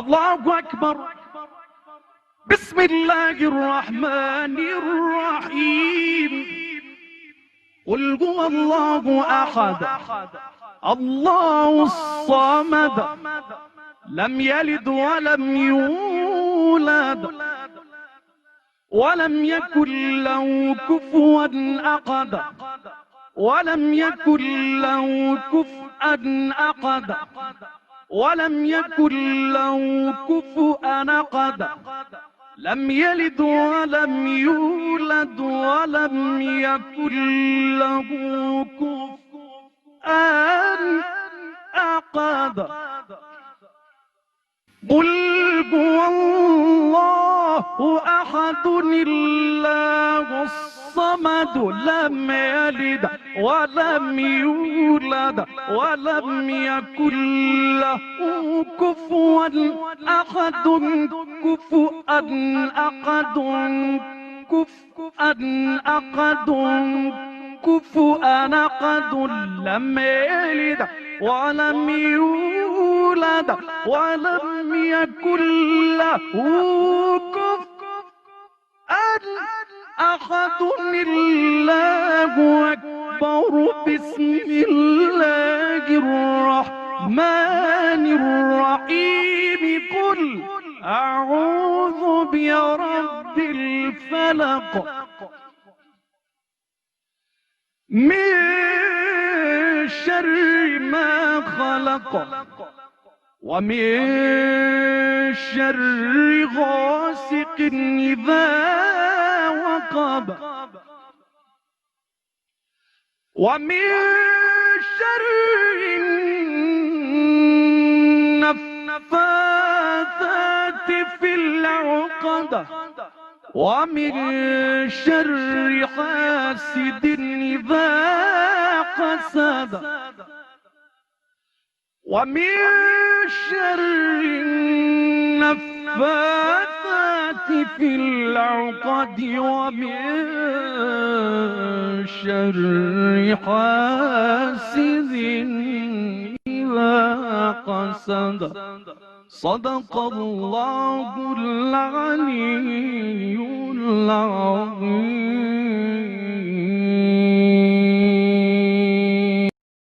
الله أكبر. بسم الله الرحمن الرحيم. قل هو الله أحد الله الصمد لم يلد ولم يولد ولم يكن له كفوا أحد ولم يكن له كفوا أحد ولم يكن له كفوا أحد لم يلد ولم يولد ولم يكن له كفوا أحد. قل هو الله أحد الله الصمد لم يلد ولم يولد ولم يكن له كفوا أحد كفوا أحد كفوا أحد كفوا أحد لم يلد ولم يولد ولم يكن له كفوا أحد. الله أكبر. بسم الله الرحمن الرحيم. قل أعوذ برب الفلق من شر ما خلق ومن شر غاسق إذا وقب ومن شر النفاثات في العقد ومن شر حاسد إذا حسد ومن شر النفاثات في العقد ومن شر حاسد إذا حسد. صدق الله العلي العظيم.